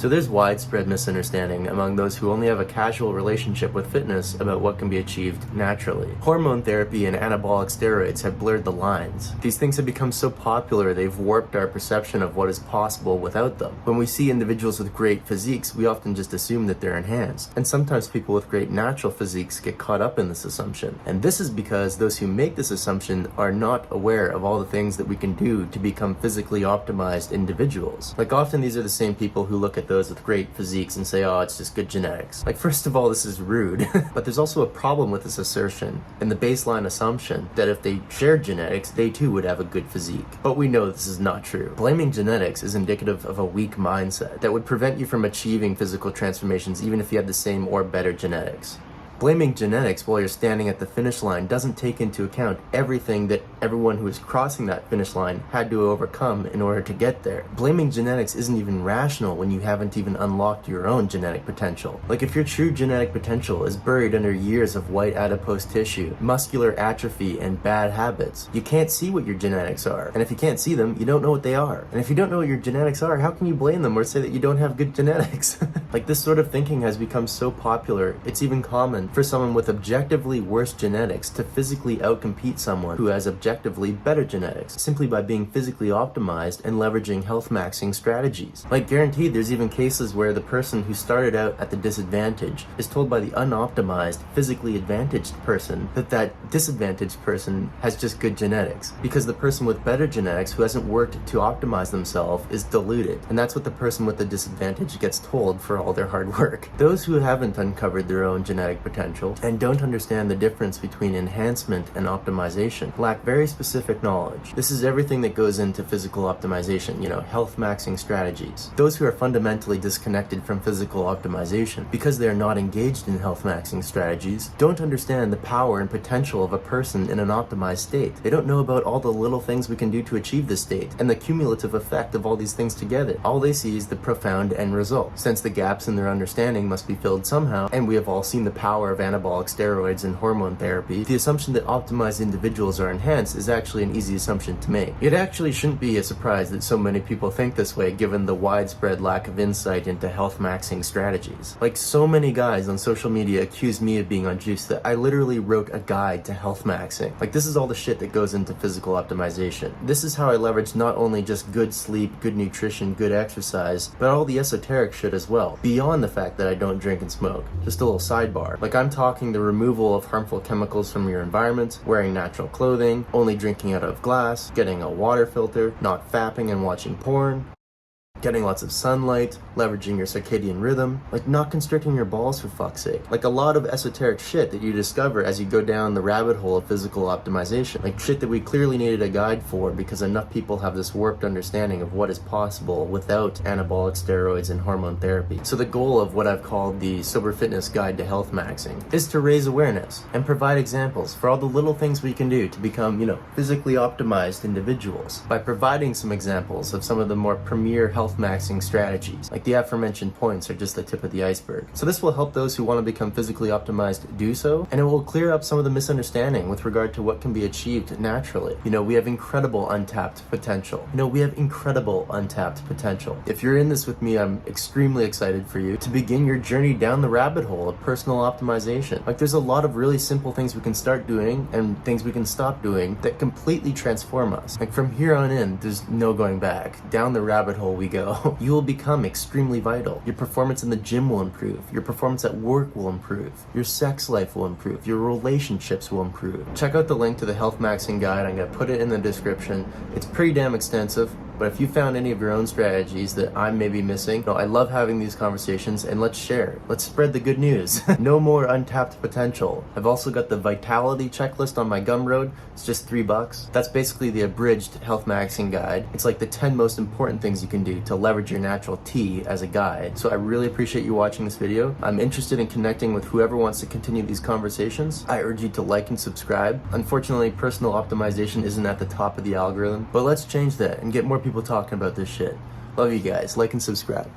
So there's widespread misunderstanding among those who only have a casual relationship with fitness about what can be achieved naturally. Hormone therapy and anabolic steroids have blurred the lines. These things have become so popular they've warped our perception of what is possible without them. When we see individuals with great physiques, we often just assume that they're enhanced. And sometimes people with great natural physiques get caught up in this assumption. And this is because those who make this assumption are not aware of all the things that we can do to become physically optimized individuals. Like, often these are the same people who look at those with great physiques and say, oh, it's just good genetics. Like, first of all, this is rude. But there's also a problem with this assertion and the baseline assumption that if they shared genetics, they too would have a good physique. But we know this is not true. Blaming genetics is indicative of a weak mindset that would prevent you from achieving physical transformations even if you had the same or better genetics. Blaming genetics while you're standing at the finish line doesn't take into account everything that everyone who is crossing that finish line had to overcome in order to get there. Blaming genetics isn't even rational when you haven't even unlocked your own genetic potential. Like, if your true genetic potential is buried under years of white adipose tissue, muscular atrophy, and bad habits, you can't see what your genetics are. And if you can't see them, you don't know what they are. And if you don't know what your genetics are, how can you blame them or say that you don't have good genetics? Like, this sort of thinking has become so popular, it's even common for someone with objectively worse genetics to physically outcompete someone who has objectively better genetics, simply by being physically optimized and leveraging health maxing strategies. Like, guaranteed, there's even cases where the person who started out at the disadvantage is told by the unoptimized, physically advantaged person that that disadvantaged person has just good genetics, because the person with better genetics who hasn't worked to optimize themselves is deluded, and that's what the person with the disadvantage gets told for all their hard work. Those who haven't uncovered their own genetic potential and don't understand the difference between enhancement and optimization lack very specific knowledge. This is everything that goes into physical optimization, health maxing strategies. Those who are fundamentally disconnected from physical optimization because they are not engaged in health maxing strategies don't understand the power and potential of a person in an optimized state. They don't know about all the little things we can do to achieve this state and the cumulative effect of all these things together. All they see is the profound end result. Since the gaps in their understanding must be filled somehow, and we have all seen the power of anabolic steroids and hormone therapy, the assumption that optimized individuals are enhanced is actually an easy assumption to make. It actually shouldn't be a surprise that so many people think this way given the widespread lack of insight into health maxing strategies. Like, so many guys on social media accuse me of being on juice that I literally wrote a guide to health maxing. Like, this is all the shit that goes into physical optimization. This is how I leverage not only just good sleep, good nutrition, good exercise, but all the esoteric shit as well, beyond the fact that I don't drink and smoke. Just a little sidebar. Like, I'm talking the removal of harmful chemicals from your environment, wearing natural clothing, only drinking out of glass, getting a water filter, not fapping and watching porn, getting lots of sunlight, leveraging your circadian rhythm, like not constricting your balls for fuck's sake. Like, a lot of esoteric shit that you discover as you go down the rabbit hole of physical optimization. Like, shit that we clearly needed a guide for because enough people have this warped understanding of what is possible without anabolic steroids and hormone therapy. So the goal of what I've called the Sober Fitness Guide to Health Maxing is to raise awareness and provide examples for all the little things we can do to become, physically optimized individuals by providing some examples of some of the more premier health maxing strategies. Like, the aforementioned points are just the tip of the iceberg. So this will help those who want to become physically optimized do so, and it will clear up some of the misunderstanding with regard to what can be achieved naturally. We have incredible untapped potential. If you're in this with me, I'm extremely excited for you to begin your journey down the rabbit hole of personal optimization. Like, there's a lot of really simple things we can start doing and things we can stop doing that completely transform us. Like, from here on in, there's no going back. Down the rabbit hole we go. You will become extremely vital. Your performance in the gym will improve. Your performance at work will improve. Your sex life will improve. Your relationships will improve. Check out the link to the Health Maxing Guide. I'm going to put it in the description. It's pretty damn extensive. But if you found any of your own strategies that I'm maybe missing, I love having these conversations, and let's share. Let's spread the good news. No more untapped potential. I've also got the vitality checklist on my Gumroad. It's just $3. That's basically the abridged health maxing guide. It's like the 10 most important things you can do to leverage your natural T as a guide. So I really appreciate you watching this video. I'm interested in connecting with whoever wants to continue these conversations. I urge you to like and subscribe. Unfortunately, personal optimization isn't at the top of the algorithm, but let's change that and get more people talking about this shit. Love you guys. Like and subscribe.